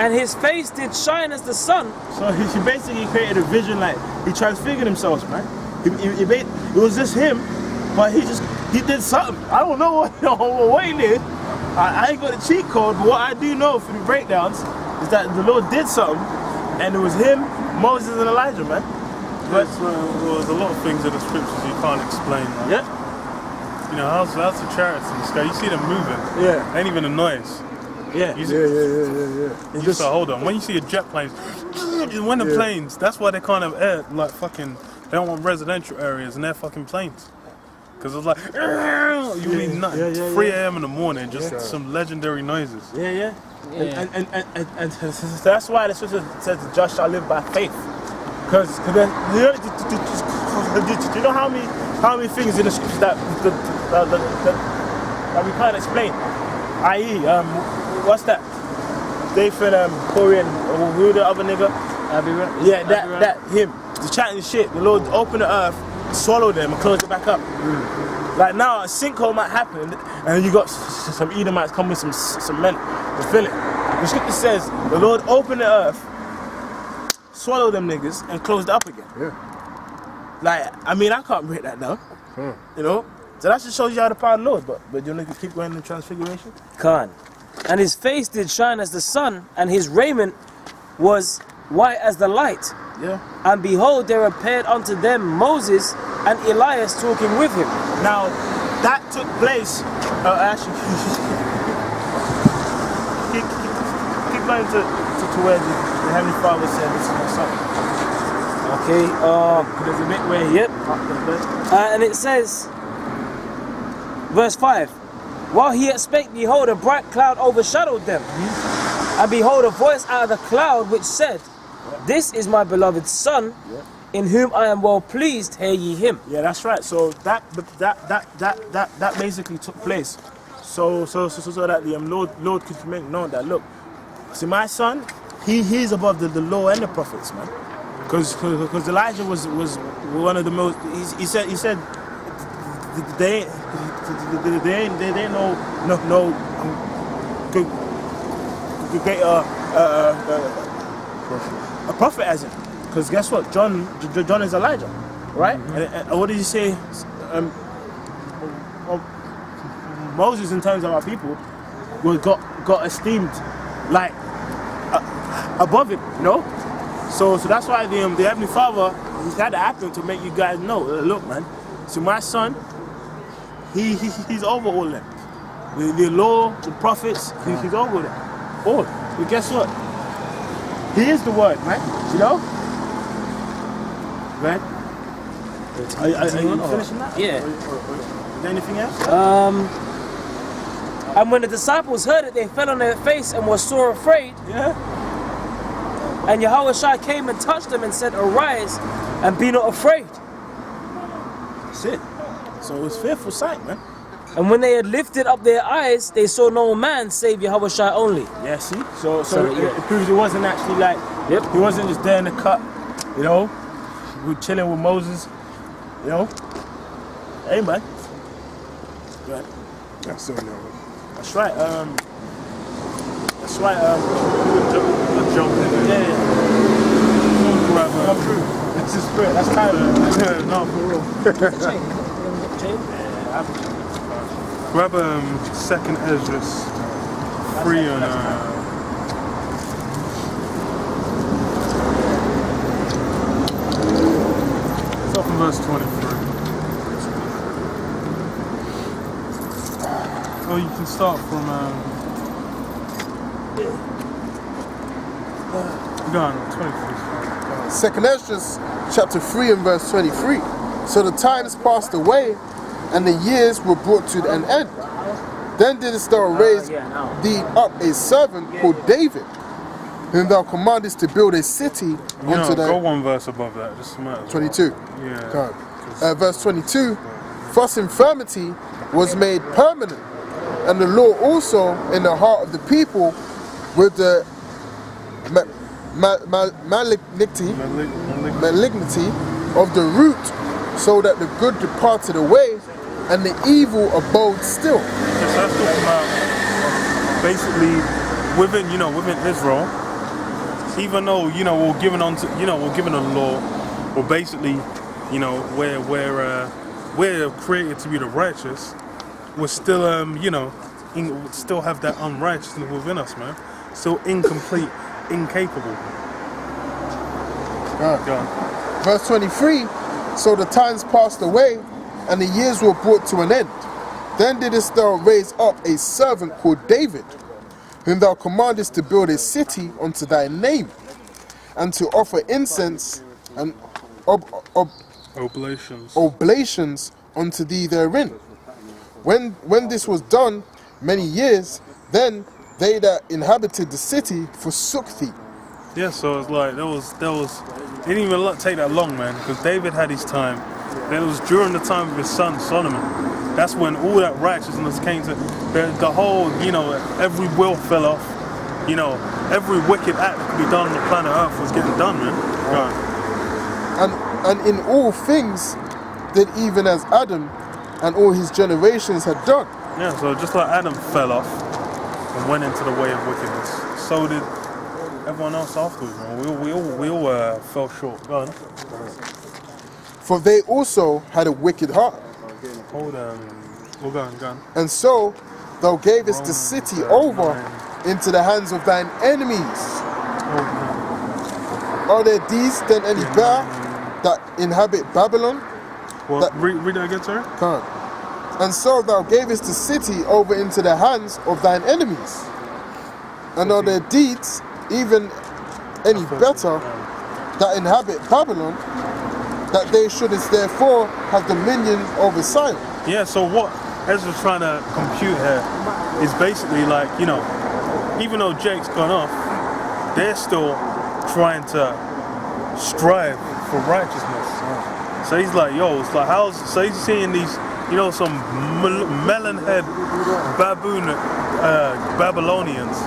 and his face did shine as the sun. So he basically created a vision, like he transfigured himself, man. It was just him, but he did something. I don't know what he did. I ain't got the cheat code, but what I do know from the breakdowns is that the Lord did something, and it was him, Moses, and Elijah, man. But there's a lot of things in the scriptures you can't explain. Like, yeah. You know, how's the chariots in the sky? You see them moving. Yeah. Ain't even a noise. Yeah. You Just hold on. When you see a jet plane, when the planes, that's why they can't have air. Like fucking, they don't want residential areas and they're fucking planes. Because it's like, you mean nothing. 3 a.m. in the morning, just some legendary noises. Yeah. And that's why the scripture says the just shall live by faith. Because do you know how many things in the scriptures that we can't explain? I.e., what's that? Dathan, Korean, who the other nigga? Yeah, that him. The chatting shit. The Lord opened the earth, swallowed them, and closed it back up. Like now, a sinkhole might happen, and you got some Edomites come with some men to fill it. The scripture says the Lord opened the earth, swallowed them niggas, and closed it up again. Yeah. Like, I mean, I can't break that down. You know? So that just shows you how the power of the Lord. But you want to keep going in the transfiguration? Khan. And his face did shine as the sun, and his raiment was white as the light. Yeah. And behold, there appeared unto them Moses and Elias talking with him. Now, that took place. Actually, keep going to where the Heavenly Father said, "This is my son." Okay. There's a bit where. Yep. And it says, verse 5. While he yet spake, behold, a bright cloud overshadowed them. And behold, a voice out of the cloud which said, This is my beloved son, in whom I am well pleased, hear ye him. Yeah, that's right. So that basically took place. So that the Lord could make known that, look, see, my son, he's above the law and the prophets, man. Because Elijah was one of the most. He said they ain't no great a prophet as him. Because guess what? John is Elijah, right? And what did he say? Moses, in terms of our people, got esteemed like above him, you know. So that's why the Heavenly Father, he had to happen to make you guys know. Look, man. So my son, he's over all them. The law, the prophets, he's over them. All. But guess what? He is the word, man. You know? Right? Are you finishing that? Yeah. Is there anything else? And when the disciples heard it, they fell on their face and were sore afraid. Yeah. And Yahushua came and touched them and said, Arise and be not afraid. That's it. So it was fearful sight, man. And when they had lifted up their eyes, they saw no man save Yahushua only. Yeah, see? So it proves it wasn't actually like, he wasn't just there in the cut, you know? We were chilling with Moses, you know? Hey, man. Right. That's so no. That's right. That's right. Let's jump in there. Yeah. Come through. It's the spirit. That's kind of. No, for real. Grab 2nd Ezra 3 and start from verse 23. Oh, you can start from go on, 23. 2nd Ezra chapter 3 and verse 23. So the times passed away, and the years were brought to an end. Then didst thou raise thee up a servant called David, whom thou commandest to build a city unto go one verse above that, just a matter. 22. Yeah. Verse 22. Thus infirmity was made permanent, and the law also in the heart of the people with the malignity of the root, so that the good departed away and the evil abode still. So that's talking about basically within Israel, even though we're given on to, we're given a law, or basically, we're created to be the righteous, we're still still have that unrighteousness within us, man. Still incomplete, incapable. Go on. Verse 23, so the times passed away, and the years were brought to an end. Then didst thou raise up a servant called David, whom thou commandest to build a city unto thy name, and to offer incense and oblations unto thee therein. When this was done many years, then they that inhabited the city forsook thee. Yeah, so it's like there was it didn't even take that long, man, because David had his time. Then it was during the time of his son Solomon. That's when all that righteousness came to the whole, every will fell off. Every wicked act that could be done on the planet Earth was getting done, man. And in all things did even as Adam and all his generations had done. Yeah, so just like Adam fell off and went into the way of wickedness, so did everyone else afterwards, man. We all fell short. Go on. For they also had a wicked heart. Hold on. We're going. And so thou gavest the city over into the hands of thine enemies. Are there these then any better that inhabit Babylon? What? Read that again, sorry? Can't. And so thou gavest the city over into the hands of thine enemies. And are their deeds even any better that inhabit Babylon, that they shouldest therefore have dominion over Zion? Yeah, so what Ezra's trying to compute here is basically like, even though Jake's gone off, they're still trying to strive for righteousness. So he's like, it's like, so he's seeing these, some melon-head baboon Babylonians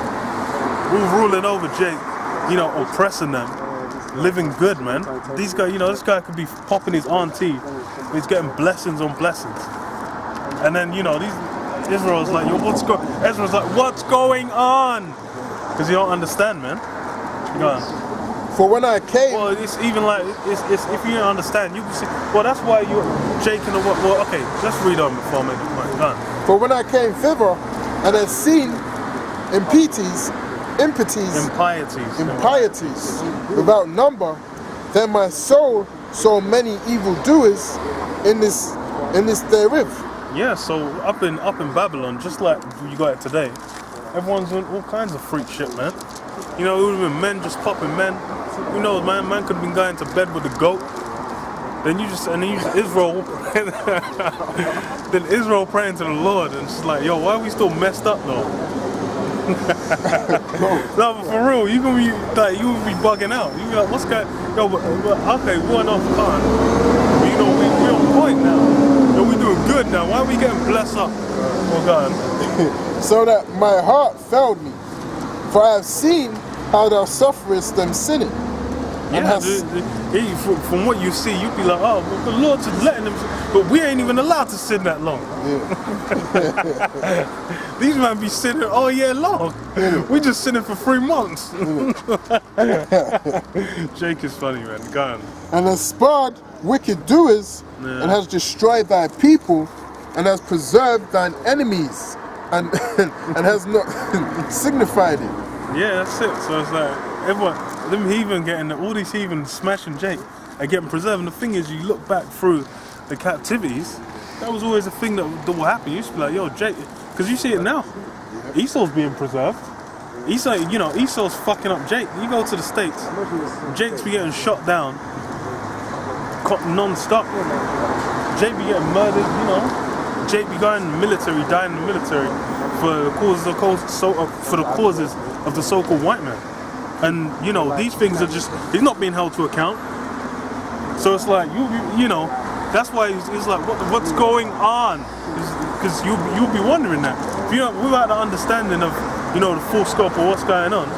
ruling over Jake, oppressing them, living good, man. These guys, this guy could be popping his auntie, he's getting blessings on blessings. And then, Israel's like, Ezra's like, what's going on? Because you don't understand, man. Go on. For when I came... Well, it's even like, it's if you don't understand, you can see... Well, that's why Jake and the... Well, okay, let's read on before I make the point. Go on. For when I came thither, and had seen impieties without number, then my soul saw many evildoers in this therewith. Yeah, so up in Babylon, just like you got it today, everyone's doing all kinds of freak shit, man. It would have been men just popping men. Who knows, man? Man could have been going to bed with the goat. Then Israel, then Israel praying to the Lord, and it's like, yo, why are we still messed up though? No, but for real, you would be bugging out. You be like, what's going? Yo, but okay, we're not fine. We on point now. Yo, we doing good now. Why are we getting blessed up? Oh God. So that my heart failed me, for I have seen how thou sufferest them sinning. Yeah, from what you see, you'd be like, oh, but the Lord's just letting them, but we ain't even allowed to sin that long. Yeah. These men be sinning all year long. We just sinning for 3 months. Jake is funny, man. Go on. And has spared wicked doers, and has destroyed thy people, and has preserved thine enemies, and has not signified it. Yeah, that's it. So it's like everyone, them heathen all these heathen smashing Jake and getting preserved. And the thing is, you look back through the captivities, that was always a thing that will happen. You used to be like, yo, Jake, because you see it now. Esau's being preserved. Esau's fucking up Jake. You go to the States, Jake's be getting shot down non-stop. Jake be getting murdered, Jake be going in the military, dying in the military for the causes of the so-called white man. And these things are just, he's not being held to account. So it's like that's why he's like, what's going on? Because you'll be wondering that if without the understanding of the full scope of what's going on,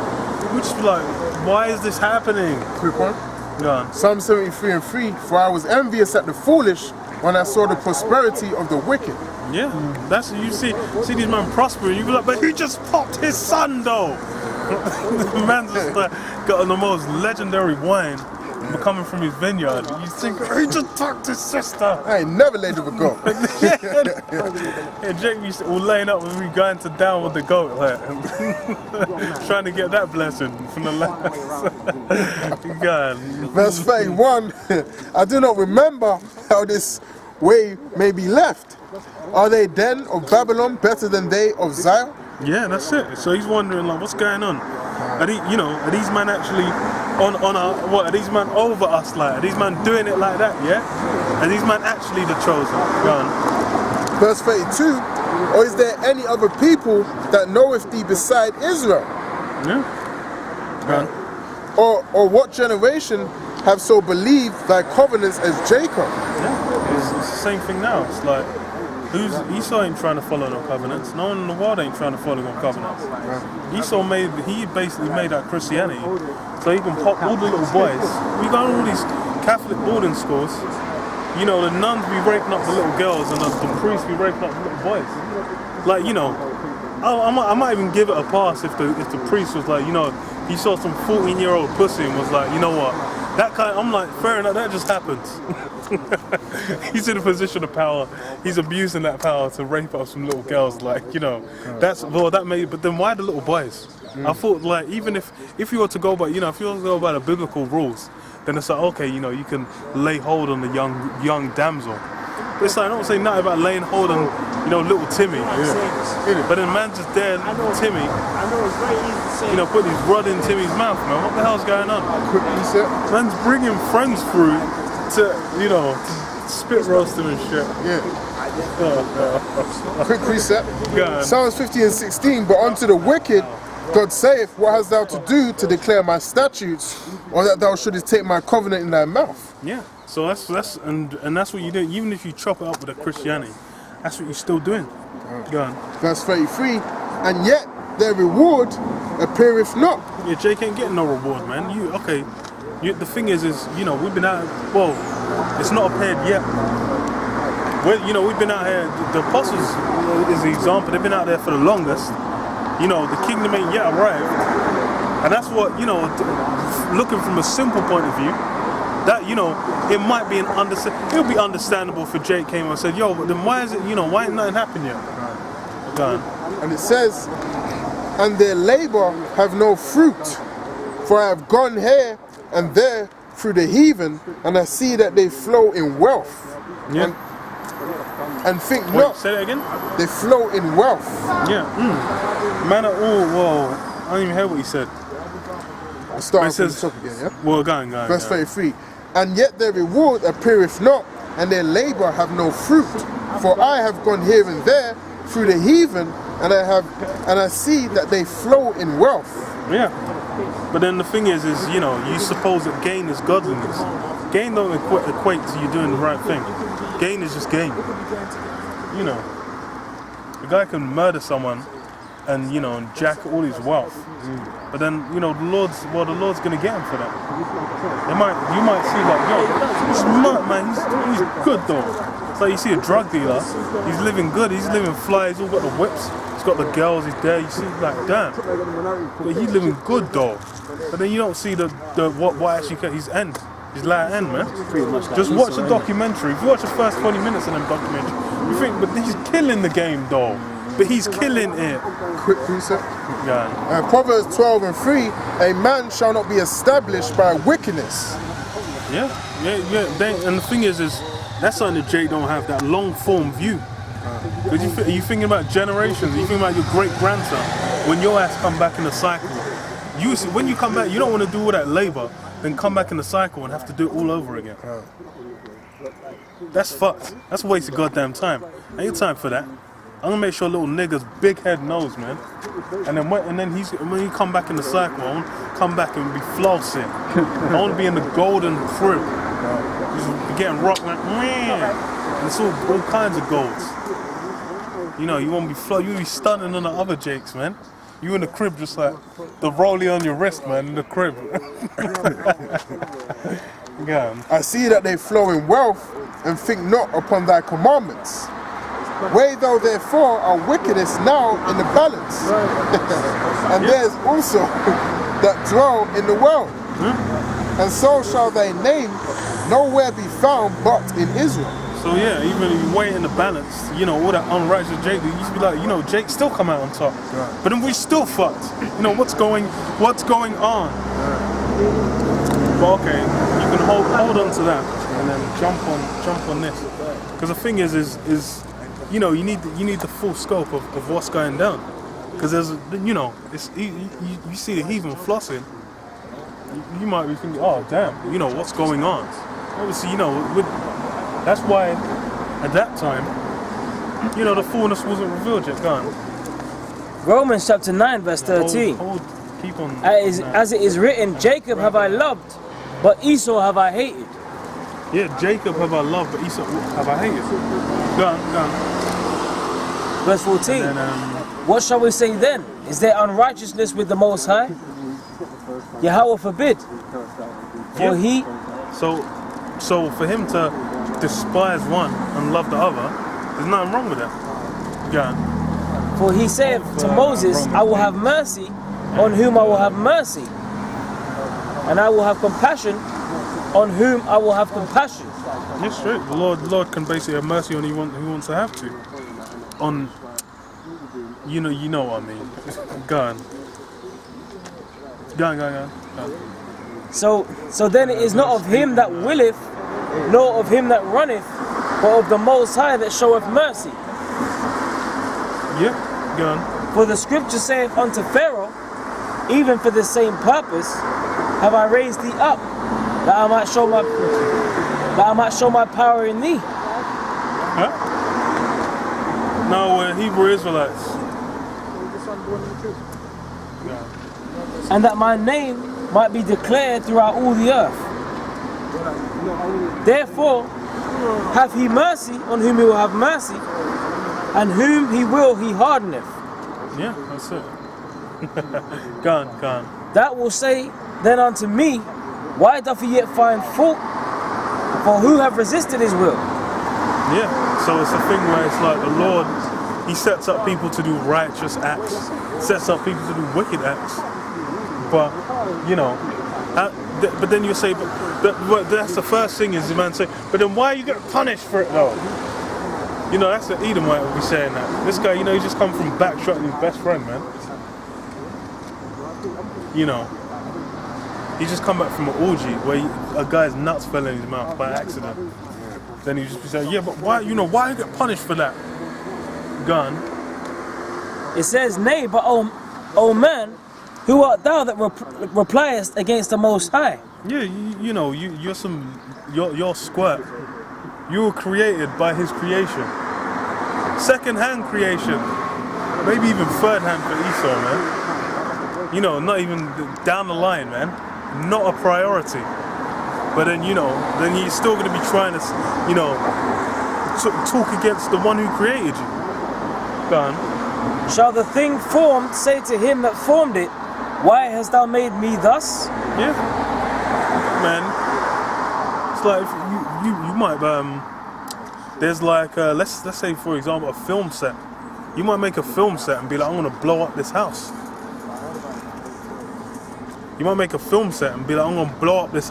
we just be like, why is this happening? Quick one. Yeah. Psalm 73:3. For I was envious at the foolish when I saw the prosperity of the wicked. Yeah, that's you see these men prospering. You be like, but he just popped his son though. The man's just got the most legendary wine coming from his vineyard. You think, he just fucked his sister. I ain't never laid with a goat. Yeah, Jake used to all laying up with me going to down with the goat, like, trying to get that blessing from the last. God. Verse 31, I do not remember how this way may be left. Are they then of Babylon better than they of Zion? Yeah, that's it. So he's wondering, like, what's going on? Are these men actually on our, what, are these men over us, like? Are these men doing it like that, yeah? Are these men actually the chosen? Go on. Verse 32, or is there any other people that knoweth thee beside Israel? Yeah. Go on. Or what generation have so believed thy covenants as Jacob? Yeah, it's the same thing now. It's like, Esau ain't trying to follow no covenants. No one in the world ain't trying to follow no covenants. Esau basically made that Christianity so he can pop all the little boys. We got all these Catholic boarding schools. You know, the nuns be raping up the little girls and the priests be raping up the little boys. Like, you know, I might even give it a pass if the priest was like, you know, he saw some 14-year-old pussy and was like, you know what, that kind. I'm like, fair enough, that just happens. He's in a position of power. He's abusing that power to rape up some little girls. Like, you know, but then why the little boys? I thought, like, even if you were to go by, you know, if you were to go by the biblical rules, then it's like, okay, you know, you can lay hold on the young damsel. But it's like, I don't say nothing about laying hold on, you know, little Timmy. Yeah. But then man's just there, Timmy. I know it's very easy to say. You know, put his rod in Timmy's mouth, man. What the hell's going on? Quick reset. Man's bringing friends through to, you know, to spit roast him and shit. Yeah. Quick reset. Yeah. Psalms 50 and 16, but unto the wicked God saith, what hast thou to do to declare my statutes, or that thou shouldest take my covenant in thy mouth? Yeah. So that's what you do. Even if you chop it up with a Christianity, that's what you're still doing. Go on. Verse 33, and yet their reward appeareth not. Yeah, Jake ain't getting no reward, man. The thing is, you know, we've been out. Well, it's not appeared yet. We've been out here. The apostles is the example. They've been out there for the longest. You know, the kingdom ain't yet arrived, and that's what, you know. Looking from a simple point of view, that, you know, it might be it'll be understandable if Jake came and said, yo, but then why is it, you know, why ain't nothing happened yet? Go on. And it says, and their labor have no fruit, for I have gone here and there through the heathen, and I see that they flow in wealth. Yeah. And think Wait, not. say that again? They flow in wealth. Yeah. Man at all, whoa, I don't even hear what he said. I'll start from says, the top again, yeah? Well, go on. Verse 33. And yet their reward appeareth not, and their labor have no fruit. For I have gone here and there through the heathen, and I see that they flow in wealth. Yeah. But then the thing is, you know, you suppose that gain is godliness. Gain don't equate to you doing the right thing. Gain is just gain. You know, a guy can murder someone and, you know, and jack all his wealth. But then, you know, the Lord's gonna get him for that. You might see like, yo, this nut, man, he's good though. It's like you see a drug dealer, he's living good, he's living fly, he's all got the whips, he's got the girls, he's there, you see, like, damn. But he's living good though. But then you don't see what actually his end. His latter end, man. Just watch the documentary. If you watch the first 20 minutes of them documentary, you think, but he's killing the game though. But he's killing it. Quick reset. Yeah. Proverbs 12 and 3, a man shall not be established by wickedness. Yeah. And the thing is that's something that Jake don't have, that long form view. Because you thinking about generations, you thinking about your great grandson. When your ass come back in the cycle, when you come back, you don't want to do all that labor, then come back in the cycle and have to do it all over again. That's fucked. That's a waste of goddamn time. Ain't time for that. I'm gonna make sure little nigga's big head knows, man. And then when he come back in the cycle, I want to come back and be flossing. I want to be in the golden crib, just be getting rocked like, man. And it's all kinds of golds. You know, you won't be you be stunning on the other Jakes, man. You in the crib just like the rollie on your wrist, man, in the crib. Yeah. I see that they flow in wealth, and think not upon thy commandments. Weigh thou therefore our wickedness now in the balance, and there's also that dwell in the world, and so shall thy name nowhere be found but in Israel. So yeah, even if you weigh it in the balance, you know, all that unrighteous Jake, you used to be like, you know, Jake still come out on top. Right. But then we still fucked. You know, what's going on? Right. But okay, you can hold on to that and then jump on this. Because the thing is you know, you need the full scope of what's going down. Because there's, you know, it's you see the heathen flossing, you might be thinking, oh damn, you know, what's going on? Obviously, you know, that's why at that time, you know, the fullness wasn't revealed yet. Go on. Romans chapter 9 verse 13. Keep on. As it is written, Jacob have I loved, but Esau have I hated. Yeah, Jacob have I loved, but Esau have I hated. Go on. Verse 14. And then, what shall we say then? Is there unrighteousness with the Most High? Yahweh forbid. For he... So for him to despise one and love the other, there's nothing wrong with that. Go on. For he said to Moses, I will have mercy on whom I will have mercy, and I will have compassion on whom I will have compassion. Yes, straight. The Lord can basically have mercy on who wants to have to. On, you know what I mean. Go on. Go on. So then it is not of him that willeth, nor of him that runneth, but of the Most High that showeth mercy. Yeah, go on. For the scripture saith unto Pharaoh, even for this same purpose have I raised thee up, that I might show my power in thee. Huh? No, we're Hebrew Israelites. And that my name might be declared throughout all the earth. Therefore have he mercy on whom he will have mercy, and whom he will he hardeneth. Yeah, that's it. Go on. That will say then unto me, why doth he yet find fault? For who have resisted his will? Yeah, so it's a thing where it's like the Lord, he sets up people to do righteous acts, sets up people to do wicked acts. But, you know, but then you say, but that's the first thing is the man say, but then why are you getting punished for it though? You know, that's the Edomite will be saying that. This guy, you know, he just come from backshotting his best friend, man. You know, he just come back from an orgy where a guy's nuts fell in his mouth by accident. Then he just be saying, yeah, but why, you know, why you get punished for that? Gun. It says, nay, but O man, who art thou that repliest against the Most High? Yeah, you know, you're squirt. You were created by his creation. Second-hand creation. Maybe even third-hand for Esau, man. You know, not even down the line, man. Not a priority. But then, you know, then he's still going to be trying to, you know, talk against the one who created you. Go on. Shall the thing formed say to him that formed it, why hast thou made me thus? Yeah. Man. It's like you might there's like let's say for example a film set. You might make a film set and be like, I'm gonna blow up this house. You might make a film set and be like, I'm gonna blow up this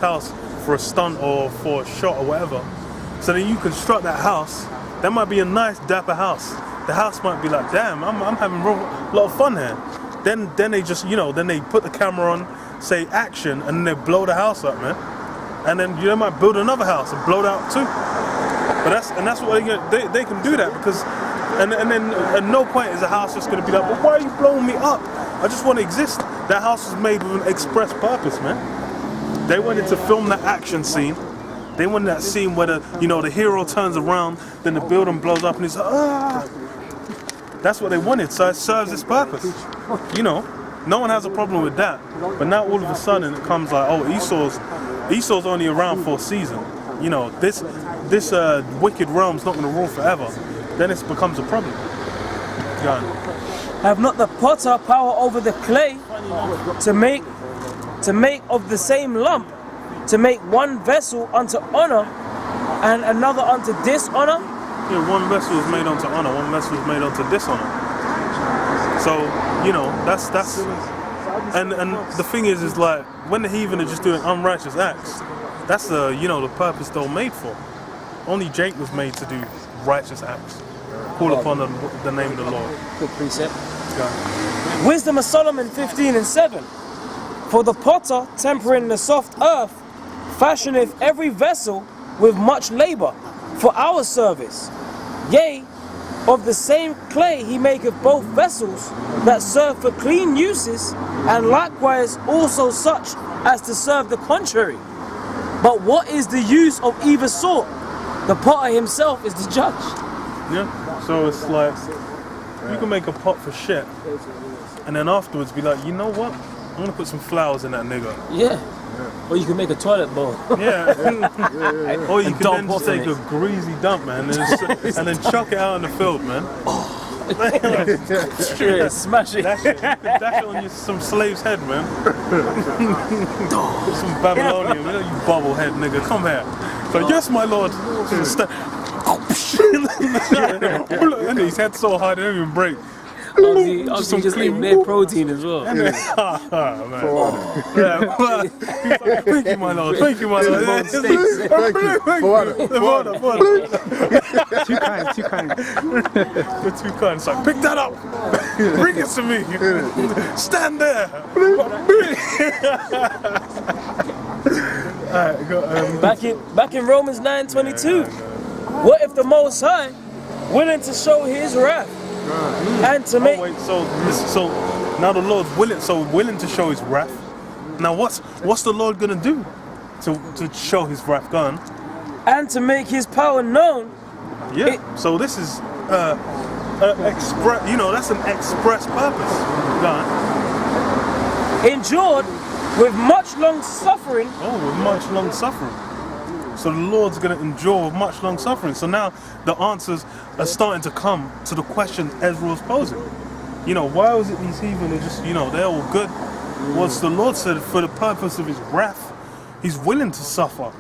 house for a stunt or for a shot or whatever. So then you construct that house. That might be a nice dapper house. The house might be like, damn, I'm having a lot of fun here. Then they just, you know, then they put the camera on, say action, and then they blow the house up, man. And then you might build another house and blow it out too. But that's what they can do that because, and then at no point is a house just going to be like, well, why are you blowing me up? I just want to exist. That house was made with an express purpose, man. They wanted to film that action scene. They wanted that scene where the hero turns around, then the building blows up, and he's like, ah. That's what they wanted. So it serves its purpose. You know, no one has a problem with that. But now all of a sudden it comes like, oh, Esau's only around for a season. You know, this wicked realm's not going to rule forever. Then it becomes a problem. Go on. Have not the potter power over the clay to make of the same lump, to make one vessel unto honor and another unto dishonor? Yeah, one vessel is made unto honor, one vessel is made unto dishonor. So, you know, that's and the thing is like when the heathen are just doing unrighteous acts, that's the the purpose they're made for. Only Jake was made to do righteous acts. Call upon the name of the Lord. Good precept. Yeah. Wisdom of Solomon 15:7. For the potter tempering the soft earth fashioneth every vessel with much labor for our service. Yea, of the same clay he maketh both vessels that serve for clean uses, and likewise also such as to serve the contrary. But what is the use of either sort? The potter himself is the judge. Yeah. So it's like you can make a pot for shit, and then afterwards be like, you know what? I'm gonna put some flowers in that nigga. Yeah. Or you can make a toilet bowl. Yeah. Or you And can dump then just off in take a it. greasy dump, man, and then chuck it out in the field, man. Yeah, smash it. Dash it on some slave's head, man. Some Babylonian, you bobblehead nigga, come here. So yes, my lord. And his head so hard, it didn't even break. Obviously just ate their protein as well. Man. Yeah, well, thank you, my lord. Thank you, my lord. Thank you. Too kind, too kind. You're too kind. It's like, pick that up. Bring it to me. Stand there. Alright, Back in Romans 9:22. What if the Most High willing to show his wrath and to make so now the Lord's willing to show his wrath. Now what's the Lord gonna do to show his wrath? Gone. and to make his power known? Yeah. So this is that's an express purpose. Gone. Endured with much long suffering. Oh, with much long suffering. So the Lord's going to endure with much long suffering. So now the answers are starting to come to the questions Ezra was posing. Why was it these heathen are just, they're all good? Well, the Lord said for the purpose of his wrath, he's willing to suffer.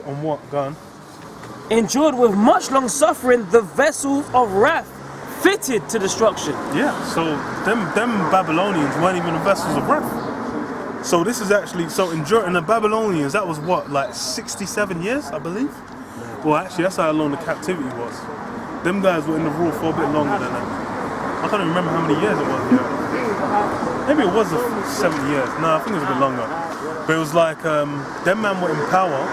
On what, gun? Endured with much long suffering the vessels of wrath fitted to destruction. Yeah, so them Babylonians weren't even the vessels of wrath. So this is actually, enduring the Babylonians, that was what, like 67 years, I believe? Well, actually, that's how long the captivity was. Them guys were in the rule for a bit longer than that. I can't even remember how many years it was. Yeah. Maybe it was 70 years. No, I think it was a bit longer. But it was like, them men were in power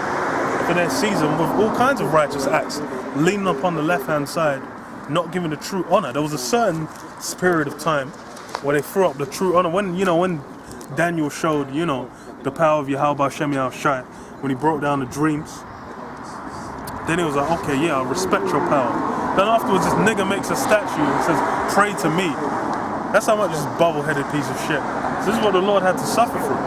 for their season with all kinds of righteous acts, leaning upon the left-hand side, not giving the true honor. There was a certain period of time where they threw up the true honor. When Daniel showed, the power of Yahweh Shem Shai, when he broke down the dreams, then it was like, okay, yeah, I respect your power. Then afterwards, this nigga makes a statue and says, pray to me. That's how much this bubble-headed piece of shit. So this is what the Lord had to suffer through.